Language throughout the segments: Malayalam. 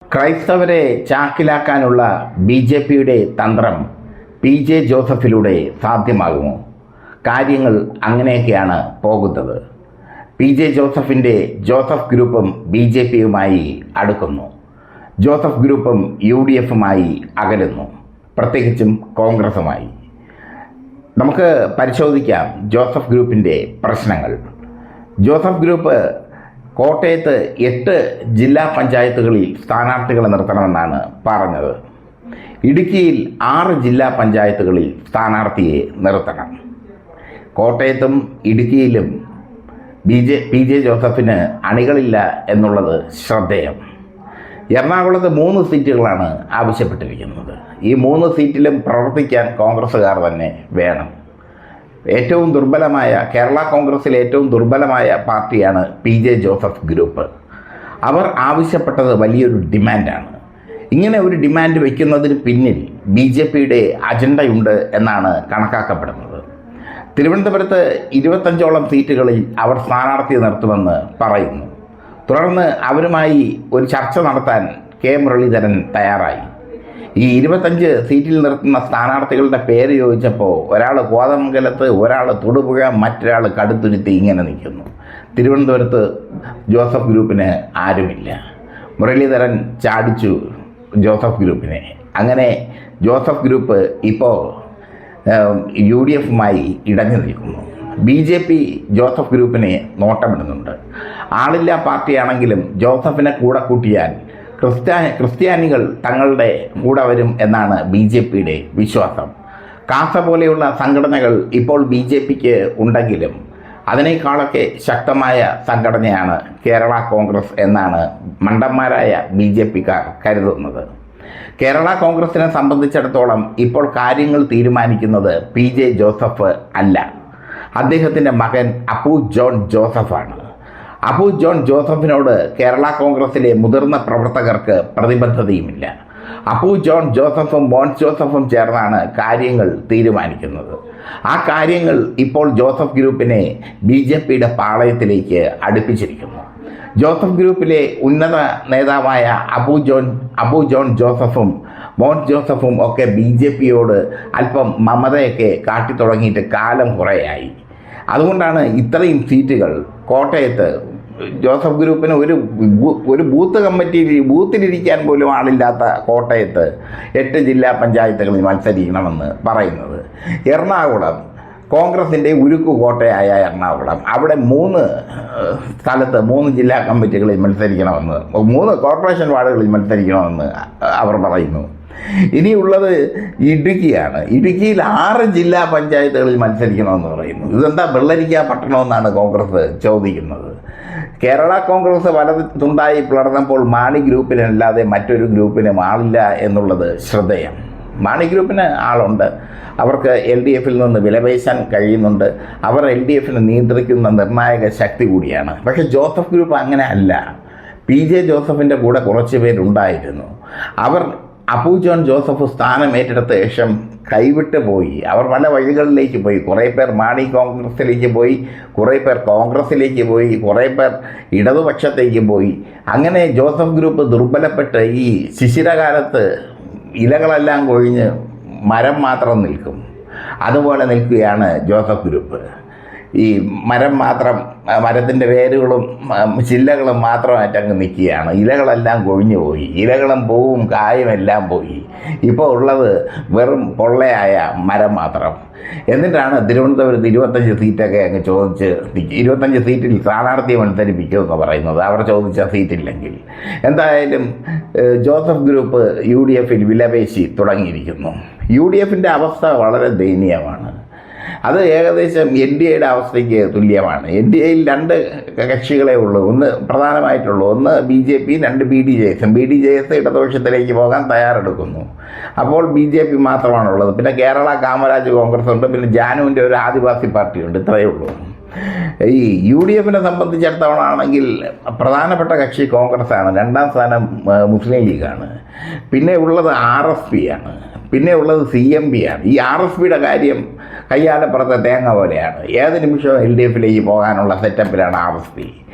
ക്രൈസ്തവരെ ചാക്കിലാക്കാനുള്ള ബി.ജെ.പിയുടെ തന്ത്രം പി.ജെ. ജോസഫിലൂടെ സാധ്യമാകുമോ? കാര്യങ്ങൾ അങ്ങനെയൊക്കെയാണ് പോകുന്നത്. പി.ജെ. ജോസഫിൻ്റെ ജോസഫ് ഗ്രൂപ്പും ബി.ജെ.പിയുമായി അടുക്കുന്നു. ജോസഫ് ഗ്രൂപ്പും യു.ഡി.എഫുമായി അകലുന്നു, പ്രത്യേകിച്ചും കോൺഗ്രസുമായി. നമുക്ക് പരിശോധിക്കാം ജോസഫ് ഗ്രൂപ്പിൻ്റെ പ്രശ്നങ്ങൾ. ജോസഫ് ഗ്രൂപ്പ് കോട്ടയത്ത് 8 ജില്ലാ പഞ്ചായത്തുകളിൽ സ്ഥാനാർത്ഥികളെ നിർത്തണമെന്നാണ് പറഞ്ഞത്. ഇടുക്കിയിൽ 6 ജില്ലാ പഞ്ചായത്തുകളിൽ സ്ഥാനാർത്ഥിയെ നിർത്തണം. കോട്ടയത്തും ഇടുക്കിയിലും പി.ജെ. ജോസഫിന് അണികളില്ല എന്നുള്ളത് ശ്രദ്ധേയം. എറണാകുളത്ത് 3 സീറ്റുകളാണ് ആവശ്യപ്പെട്ടിരിക്കുന്നത്. ഈ 3 സീറ്റിലും പ്രവർത്തിക്കാൻ കോൺഗ്രസ്സുകാർ തന്നെ വേണം. ഏറ്റവും ദുർബലമായ കേരള കോൺഗ്രസിലെ ഏറ്റവും ദുർബലമായ പാർട്ടിയാണ് പി.ജെ. Joseph group. അവർ ആവശ്യപ്പെട്ടത് വലിയൊരു ഡിമാൻഡാണ്. ഇങ്ങനെ ഒരു ഡിമാൻഡ് വയ്ക്കുന്നതിന് പിന്നിൽ ബി.ജെ.പിയുടെ അജണ്ടയുണ്ട് എന്നാണ് കണക്കാക്കപ്പെടുന്നത്. തിരുവനന്തപുരത്ത് 25ഓളം സീറ്റുകളിൽ അവർ സ്ഥാനാർത്ഥിയെ നിർത്തുമെന്ന് പറയുന്നു. തുടർന്ന് അവരുമായി ഒരു ചർച്ച നടത്താൻ കെ മുരളീധരൻ തയ്യാറായി. ഈ 25 സീറ്റിൽ നിർത്തുന്ന സ്ഥാനാർത്ഥികളുടെ പേര് ചോദിച്ചപ്പോൾ ഒരാൾ കോതമംഗലത്ത്, ഒരാൾ തൊടുപുഴ, മറ്റൊരാൾ കടുത്തുരുത്തി ഇങ്ങനെ നിൽക്കുന്നു. തിരുവനന്തപുരത്ത് ജോസഫ് ഗ്രൂപ്പിന് ആരുമില്ല. മുരളീധരൻ ചാടിച്ചു ജോസഫ് ഗ്രൂപ്പിനെ. അങ്ങനെ ജോസഫ് ഗ്രൂപ്പ് ഇപ്പോൾ യു.ഡി.എഫുമായി ഇടഞ്ഞു നിൽക്കുന്നു. ബി.ജെ.പി. ജോസഫ് ഗ്രൂപ്പിനെ നോട്ടമിടുന്നുണ്ട്. ആളില്ലാ പാർട്ടിയാണെങ്കിലും ജോസഫിനെ കൂടെ കൂട്ടിയാൽ ക്രിസ്ത്യാനികൾ തങ്ങളുടെ കൂടെ വരും എന്നാണ് ബി.ജെ.പിയുടെ വിശ്വാസം. കാസ പോലെയുള്ള സംഘടനകൾ ഇപ്പോൾ ബി.ജെ.പിക്ക് ഉണ്ടെങ്കിലും അതിനേക്കാളൊക്കെ ശക്തമായ സംഘടനയാണ് കേരള കോൺഗ്രസ് എന്നാണ് മണ്ടന്മാരായ ബി.ജെ.പിക്കാർ കരുതുന്നത്. കേരള കോൺഗ്രസിനെ സംബന്ധിച്ചിടത്തോളം ഇപ്പോൾ കാര്യങ്ങൾ തീരുമാനിക്കുന്നത് പി.ജെ. ജോസഫ് അല്ല, അദ്ദേഹത്തിൻ്റെ മകൻ അപ്പു ജോൺ ജോസഫാണ്. അപ്പു ജോൺ ജോസഫിനോട് കേരള കോൺഗ്രസിലെ മുതിർന്ന പ്രവർത്തകർക്ക് പ്രതിബദ്ധതയുമില്ല. അപ്പു ജോൺ ജോസഫും മോൻസ് ജോസഫും ചേർന്നാണ് കാര്യങ്ങൾ തീരുമാനിക്കുന്നത്. ആ കാര്യങ്ങൾ ഇപ്പോൾ ജോസഫ് ഗ്രൂപ്പിനെ ബി.ജെ.പിയുടെ പാളയത്തിലേക്ക് അടുപ്പിച്ചിരിക്കുന്നു. ജോസഫ് ഗ്രൂപ്പിലെ ഉന്നത നേതാവായ അപ്പു ജോൺ ജോസഫും മോൻസ് ജോസഫും ഒക്കെ ബി.ജെ.പിയോട് അല്പം മമതയൊക്കെ കാട്ടിത്തുടങ്ങിയിട്ട് കാലം കുറേയായി. അതുകൊണ്ടാണ് ഇത്രയും സീറ്റുകൾ കോട്ടയത്ത് ജോസഫ് ഗ്രൂപ്പിന് ഒരു ബൂത്തിലിരിക്കാൻ പോലും ആളില്ലാത്ത കോട്ടയത്ത് 8 ജില്ലാ പഞ്ചായത്തുകളിൽ മത്സരിക്കണമെന്ന് പറയുന്നത്. എറണാകുളം കോൺഗ്രസിൻ്റെ ഉരുക്കു കോട്ടയായ എറണാകുളം, അവിടെ 3 സ്ഥലത്ത് 3 ജില്ലാ കമ്മിറ്റികളിൽ മത്സരിക്കണമെന്ന്, 3 കോർപ്പറേഷൻ വാർഡുകളിൽ മത്സരിക്കണമെന്ന് അവർ പറയുന്നു. ഇനിയുള്ളത് ഇടുക്കിയാണ്. ഇടുക്കിയിൽ 6 ജില്ലാ പഞ്ചായത്തുകളിൽ മത്സരിക്കണമെന്ന് പറയുന്നു. ഇതെന്താ വെള്ളരിക്ക പട്ടണമെന്നാണ് കോൺഗ്രസ് ചോദിക്കുന്നത്. കേരള കോൺഗ്രസ് വലതുണ്ടായി പിളർന്നപ്പോൾ മാണി ഗ്രൂപ്പിനല്ലാതെ മറ്റൊരു ഗ്രൂപ്പിനും ആളില്ല എന്നുള്ളത് ശ്രദ്ധേയം. മാണി ഗ്രൂപ്പിന് ആളുണ്ട്, അവർക്ക് LDFിൽ നിന്ന് വിലപേശാൻ കഴിയുന്നുണ്ട്, അവർ LDFിനെ നിയന്ത്രിക്കുന്ന നിർണായക ശക്തി കൂടിയാണ്. പക്ഷേ ജോസഫ് ഗ്രൂപ്പ് അങ്ങനെ അല്ല. പി.ജെ. ജോസഫിൻ്റെ കൂടെ കുറച്ച് പേരുണ്ടായിരുന്നു. അവർ അപ്പു ജോൺ ജോസഫ് സ്ഥാനം ഏറ്റെടുത്ത ശേഷം കൈവിട്ട് പോയി. അവർ പല വഴികളിലേക്ക് പോയി. കുറേ പേർ മാണി കോൺഗ്രസിലേക്ക് പോയി, കുറേ പേർ കോൺഗ്രസിലേക്ക് പോയി, കുറേ പേർ ഇടതുപക്ഷത്തേക്ക് പോയി. അങ്ങനെ ജോസഫ് ഗ്രൂപ്പ് ദുർബലപ്പെട്ട് ഈ ശിശിരകാലത്ത് ഇലകളെല്ലാം കൊഴിഞ്ഞ് മരം മാത്രം നിൽക്കും, അതുപോലെ നിൽക്കുകയാണ് ജോസഫ് ഗ്രൂപ്പ്. ഈ മരത്തിൻ്റെ വേരുകളും ചില്ലകളും മാത്രമായിട്ട് അങ്ങ് നിൽക്കുകയാണ്. ഇലകളെല്ലാം കൊഴിഞ്ഞു പോയി, ഇലകളും പൂവും കായും എല്ലാം പോയി. ഇപ്പോൾ ഉള്ളത് വെറും പൊള്ളയായ മരം മാത്രം. എന്നിട്ടാണ് തിരുവനന്തപുരത്ത് 25 സീറ്റൊക്കെ അങ്ങ് ചോദിച്ച് 25 സീറ്റിൽ സ്ഥാനാർത്ഥിയെ മത്സരിപ്പിക്കുമെന്ന് പറയുന്നത്, അവർ ചോദിച്ച സീറ്റില്ലെങ്കിൽ. എന്തായാലും ജോസഫ് ഗ്രൂപ്പ് യു.ഡി.എഫിൽ വിലപേശി തുടങ്ങിയിരിക്കുന്നു. യു.ഡി.എഫിൻ്റെ അവസ്ഥ വളരെ ദയനീയമാണ്. അത് ഏകദേശം NDAയുടെ അവസ്ഥയ്ക്ക് തുല്യമാണ്. NDAയിൽ 2 കക്ഷികളെ ഉള്ളൂ, പ്രധാനമായിട്ടുള്ളൂ. ഒന്ന് ബി.ജെ.പി, 2 BDJS ഇടതുപക്ഷത്തിലേക്ക് പോകാൻ തയ്യാറെടുക്കുന്നു. അപ്പോൾ ബി.ജെ.പി മാത്രമാണുള്ളത്. പിന്നെ കേരള കാമരാജ് കോൺഗ്രസ് ഉണ്ട്, പിന്നെ ജാനുവിൻ്റെ ഒരു ആദിവാസി പാർട്ടിയുണ്ട്. ഇത്രയേ ഉള്ളൂ. ഈ യു.ഡി.എഫിനെ സംബന്ധിച്ചിടത്തോളം ആണെങ്കിൽ പ്രധാനപ്പെട്ട കക്ഷി കോൺഗ്രസ്സാണ്, 2ാം സ്ഥാനം മുസ്ലിം ലീഗാണ്, പിന്നെ ഉള്ളത് RSP ആണ്, പിന്നെ ഉള്ളത് CMP ആണ്. ഈ RSPയുടെ കാര്യം കയ്യാലപ്പുറത്തെ തേങ്ങ പോലെയാണ്. ഏത് നിമിഷവും LDFിലേക്ക് പോകാനുള്ള സെറ്റപ്പിലാണ് RSP.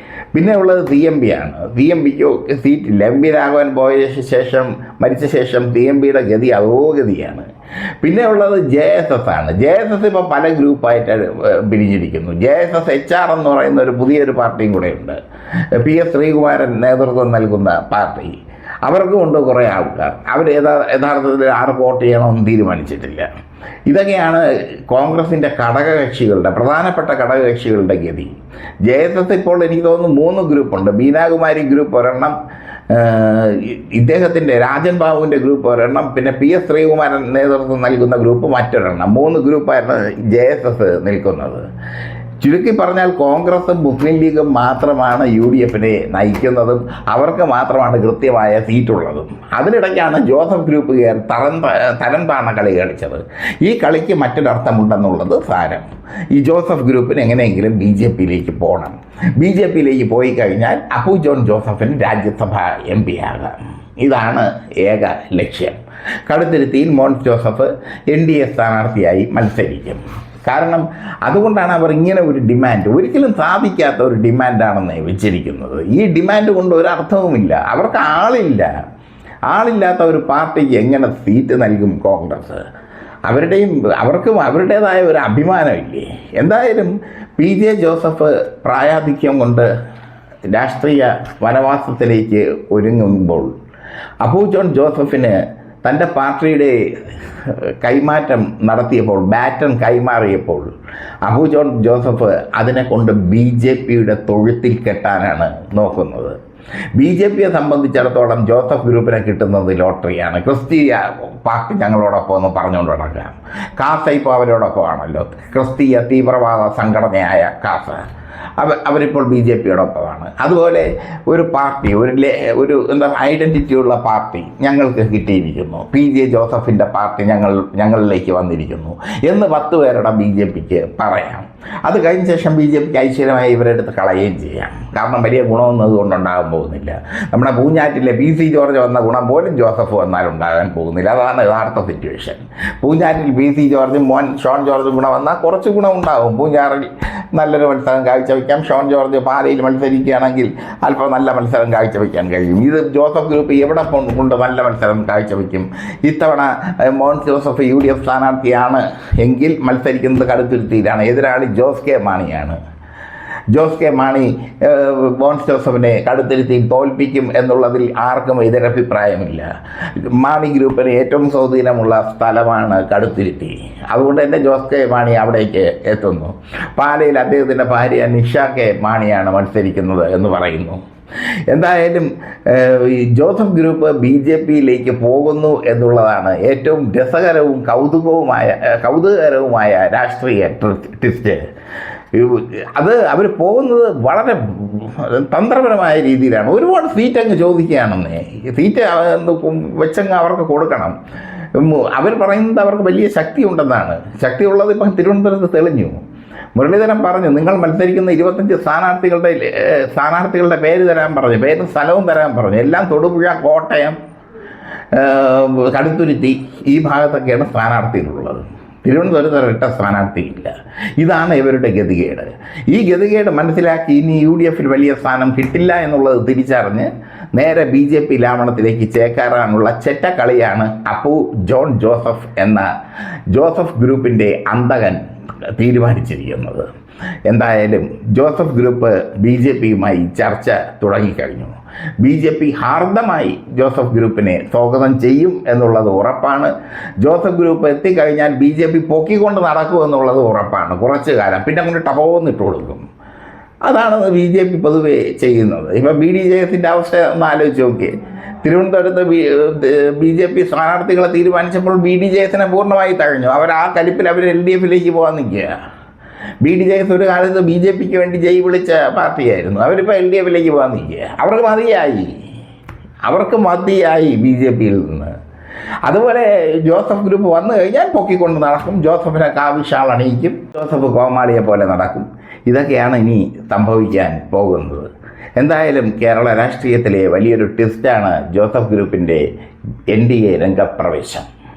പിന്നെ ഉള്ളത് CMB ആണ്. CMBക്ക് സീറ്റില്ല. MP രാഘവൻ പോയ ശേഷം മരിച്ച ശേഷം CMBയുടെ ഗതി അധോഗതിയാണ്. പിന്നെ ഉള്ളത് JSS ആണ്. JSS ഇപ്പോൾ പല ഗ്രൂപ്പായിട്ട് പിരിഞ്ഞിരിക്കുന്നു. JSS HR എന്ന് പറയുന്ന ഒരു പുതിയൊരു പാർട്ടിയും കൂടെ ഉണ്ട്. PS ശ്രീകുമാരൻ നേതൃത്വം നൽകുന്ന പാർട്ടി. അവർക്കും ഉണ്ട് കുറേ ആൾക്കാർ. അവർ യഥാർത്ഥത്തിൽ ആർക്ക് വോട്ട് ചെയ്യണമെന്ന് തീരുമാനിച്ചിട്ടില്ല. ഇതൊക്കെയാണ് കോൺഗ്രസിൻ്റെ ഘടകകക്ഷികളുടെ പ്രധാനപ്പെട്ട ഘടകകക്ഷികളുടെ ഗതി. JSS ഇപ്പോൾ എനിക്ക് തോന്നുന്നു 3 ഗ്രൂപ്പുണ്ട്. ബീനാകുമാരി ഗ്രൂപ്പ് ഒരെണ്ണം, ഇദ്ദേഹത്തിൻ്റെ രാജൻ ബാബുവിൻ്റെ ഗ്രൂപ്പ് ഒരെണ്ണം, പിന്നെ PS ശ്രീകുമാരൻ നേതൃത്വം നൽകുന്ന ഗ്രൂപ്പ് മറ്റൊരെണ്ണം. 3 ഗ്രൂപ്പായിരുന്നു JSS നിൽക്കുന്നത്. ചുരുക്കി പറഞ്ഞാൽ കോൺഗ്രസും മുസ്ലിം ലീഗും മാത്രമാണ് UDFനെ നയിക്കുന്നതും അവർക്ക് മാത്രമാണ് കൃത്യമായ സീറ്റുള്ളതും. അതിനിടയ്ക്കാണ് ജോസഫ് ഗ്രൂപ്പ് തരം താണ കളി കളിച്ചത്. ഈ കളിക്ക് മറ്റൊരർത്ഥമുണ്ടെന്നുള്ളത് സാരം. ഈ ജോസഫ് ഗ്രൂപ്പിന് എങ്ങനെയെങ്കിലും BJPയിലേക്ക് പോകണം. BJPയിലേക്ക് പോയി കഴിഞ്ഞാൽ അപ്പു ജോൺ ജോസഫിന് രാജ്യസഭ MP ആകാം. ഇതാണ് ഏക ലക്ഷ്യം. കടുത്തുരുത്തിയിൽ മോൻസ് ജോസഫ് NDA സ്ഥാനാർത്ഥിയായി മത്സരിക്കും. കാരണം അതുകൊണ്ടാണ് അവർ ഇങ്ങനെ ഒരു ഡിമാൻഡ്, ഒരിക്കലും സാധിക്കാത്ത ഒരു ഡിമാൻഡാണെന്ന് വെച്ചിരിക്കുന്നത്. ഈ ഡിമാൻഡ് കൊണ്ട് ഒരർത്ഥവുമില്ല. അവർക്ക് ആളില്ലാത്ത ഒരു പാർട്ടിക്ക് എങ്ങനെ സീറ്റ് നൽകും കോൺഗ്രസ്? അവർക്കും അവരുടേതായ ഒരു അഭിമാനമില്ലേ? എന്തായാലും PJ ജോസഫ് പ്രായാധിക്യം കൊണ്ട് രാഷ്ട്രീയ വനവാസത്തിലേക്ക് ഒരുങ്ങുമ്പോൾ അപ്പു ജോൺ ജോസഫിന് തൻ്റെ പാർട്ടിയുടെ കൈമാറ്റം നടത്തിയപ്പോൾ, ബാറ്റൺ കൈമാറിയപ്പോൾ അപ്പു ജോൺ ജോസഫ് അതിനെ കൊണ്ട് BJPയുടെ തൊഴുത്തിൽ കെട്ടാനാണ് നോക്കുന്നത്. BJPയെ സംബന്ധിച്ചിടത്തോളം ജോസഫ് ഗ്രൂപ്പിനെ കിട്ടുന്നത് ലോട്ടറിയാണ്. ക്രിസ്തീയ പാർട്ടി ഞങ്ങളോടൊപ്പം എന്ന് പറഞ്ഞുകൊണ്ട് നടക്കാം. കാസ ഇപ്പോൾ അവരോടൊപ്പമാണല്ലോ. ക്രിസ്തീയ തീവ്രവാദ സംഘടനയായ കാസ അവരിപ്പോൾ BJPയോടൊപ്പമാണ്. അതുപോലെ ഒരു പാർട്ടി, ഒരു എന്താ ഐഡൻറ്റിറ്റിയുള്ള പാർട്ടി ഞങ്ങൾക്ക് കിട്ടിയിരിക്കുന്നു. PJ ജോസഫിൻ്റെ പാർട്ടി ഞങ്ങളിലേക്ക് വന്നിരിക്കുന്നു എന്ന് 10 പേരുടെ BJPക്ക് പറയാം. അത് കഴിഞ്ഞ ശേഷം BJPക്ക് ഐശ്വര്യമായി ഇവരെടുത്ത് കളയുകയും ചെയ്യാം. കാരണം വലിയ ഗുണമൊന്നും അതുകൊണ്ടുണ്ടാകാൻ പോകുന്നില്ല. നമ്മുടെ പൂഞ്ഞാറ്റിലെ PC ജോർജ് വന്ന ഗുണം പോലും ജോസഫ് വന്നാൽ ഉണ്ടാകാൻ പോകുന്നില്ല. അതാണ് യഥാർത്ഥ സിറ്റുവേഷൻ. പൂഞ്ഞാറ്റിൽ PC ജോർജും ഷോൺ ജോർജും ഗുണം വന്നാൽ കുറച്ച് ഗുണം ഉണ്ടാകും. പൂഞ്ഞാറിൽ നല്ലൊരു മത്സരം കാഴ്ചവെക്കാം. ഷോൺ ജോർജ് പാലയിൽ മത്സരിക്കുകയാണെങ്കിൽ അല്പം നല്ല മത്സരം കാഴ്ചവെക്കാൻ കഴിയും. ഇത് ജോസഫ് ഗ്രൂപ്പ് എവിടെ കൊണ്ട് നല്ല മത്സരം കാഴ്ചവെക്കും? ഇത്തവണ മോൻസ് ജോസഫ് UDF സ്ഥാനാർത്ഥിയാണ് എങ്കിൽ മത്സരിക്കുന്നത് കടുത്തുരുത്തിയിലാണ്. എതിരാളി ജോസ് കെ മാണിയാണ്. ജോസ് കെ മാണി മോൻസ് ജോസഫിനെ കടുത്തുരുത്തിയിൽ തോൽപ്പിക്കും എന്നുള്ളതിൽ ആർക്കും എതിരഭിപ്രായമില്ല. മാണി ഗ്രൂപ്പിന് ഏറ്റവും സ്വാധീനമുള്ള സ്ഥലമാണ് കടുത്തുരുത്തി. അതുകൊണ്ട് തന്നെ ജോസ് കെ മാണി അവിടേക്ക് എത്തുന്നു. പാലയിൽ അദ്ദേഹത്തിൻ്റെ ഭാര്യ നിഷ കെ മാണിയാണ് മത്സരിക്കുന്നത് എന്ന് പറയുന്നു. എന്തായാലും ജോസഫ് ഗ്രൂപ്പ് BJPയിലേക്ക് പോകുന്നു എന്നുള്ളതാണ് ഏറ്റവും രസകരവും കൗതുകകരവുമായ രാഷ്ട്രീയ ട്വിസ്റ്റ്. അത് അവർ പോകുന്നത് വളരെ തന്ത്രപരമായ രീതിയിലാണ്. ഒരുപാട് സീറ്റ് അങ്ങ് ചോദിക്കുകയാണെന്നേ. സീറ്റ് വെച്ചങ്ങ് അവർക്ക് കൊടുക്കണം. അവർ പറയുന്നത് അവർക്ക് വലിയ ശക്തി ഉണ്ടെന്നാണ്. ശക്തി ഉള്ളത് ഇപ്പം തിരുവനന്തപുരത്ത് തെളിഞ്ഞു. മുരളീധരൻ പറഞ്ഞു, നിങ്ങൾ മത്സരിക്കുന്ന 25 സ്ഥാനാർത്ഥികളുടെ പേര് തരാൻ പറഞ്ഞു, പേരും സ്ഥലവും തരാൻ പറഞ്ഞു. എല്ലാം തൊടുപുഴ, കോട്ടയം, കടുത്തുരുത്തി ഈ ഭാഗത്തൊക്കെയാണ് സ്ഥാനാർത്ഥികളുള്ളത്. തിരുവനന്തപുരത്ത് ഒരൊറ്റ സ്ഥാനാർത്ഥിയില്ല. ഇതാണ് ഇവരുടെ ഗതികേട്. ഈ ഗതികേട് മനസ്സിലാക്കി ഇനി UDFൽ വലിയ സ്ഥാനം കിട്ടില്ല എന്നുള്ളത് തിരിച്ചറിഞ്ഞ് നേരെ BJP ലാവണത്തിലേക്ക് ചേക്കാറാനുള്ള ചെറ്റക്കളിയാണ് അപ്പു ജോൺ ജോസഫ് എന്ന ജോസഫ് ഗ്രൂപ്പിൻ്റെ അന്തകൻ തീരുമാനിച്ചിരിക്കുന്നത്. എന്തായാലും ജോസഫ് ഗ്രൂപ്പ് BJPയുമായി ചർച്ച തുടങ്ങിക്കഴിഞ്ഞു. BJP ഹാർദമായി ജോസഫ് ഗ്രൂപ്പിനെ സ്വാഗതം ചെയ്യും എന്നുള്ളത് ഉറപ്പാണ്. ജോസഫ് ഗ്രൂപ്പ് എത്തിക്കഴിഞ്ഞാൽ BJP പൊക്കിക്കൊണ്ട് നടക്കുമെന്നുള്ളത് ഉറപ്പാണ്. കുറച്ച് കാലം പിന്നെ അങ്ങോട്ട് ടപോന്നിട്ട് കൊടുക്കും. അതാണ് BJP പൊതുവെ ചെയ്യുന്നത്. ഇപ്പം BDJSൻ്റെ അവസ്ഥ ഒന്ന് ആലോചിച്ച് നോക്കിയേ. തിരുവനന്തപുരത്ത് BJP സ്ഥാനാർത്ഥികളെ തീരുമാനിച്ചപ്പോൾ BDJSനെ പൂർണ്ണമായി തഴഞ്ഞു. അവർ ആ കലിപ്പിൽ അവർ LDFലേക്ക് പോകാൻ നിൽക്കുക. BDJS ഒരു കാലത്ത് BJPക്ക് വേണ്ടി ജയ് വിളിച്ച പാർട്ടിയായിരുന്നു. അവരിപ്പോൾ LDFലേക്ക് പോകാൻ നിൽക്കുക. അവർക്ക് മതിയായി BJPയിൽ നിന്ന്. അതുപോലെ ജോസഫ് ഗ്രൂപ്പ് വന്നു കഴിഞ്ഞാൽ പൊക്കിക്കൊണ്ട് നടക്കും. ജോസഫിനെ കാവിഷാൾ അണിയിക്കും. ജോസഫ് കോമാളിയെ പോലെ നടക്കും. ഇതൊക്കെയാണ് ഇനി സംഭവിക്കാൻ പോകുന്നത്. എന്തായാലും കേരള രാഷ്ട്രീയത്തിലെ വലിയൊരു ട്വിസ്റ്റാണ് ജോസഫ് ഗ്രൂപ്പിൻ്റെ NDA രംഗപ്രവേശം.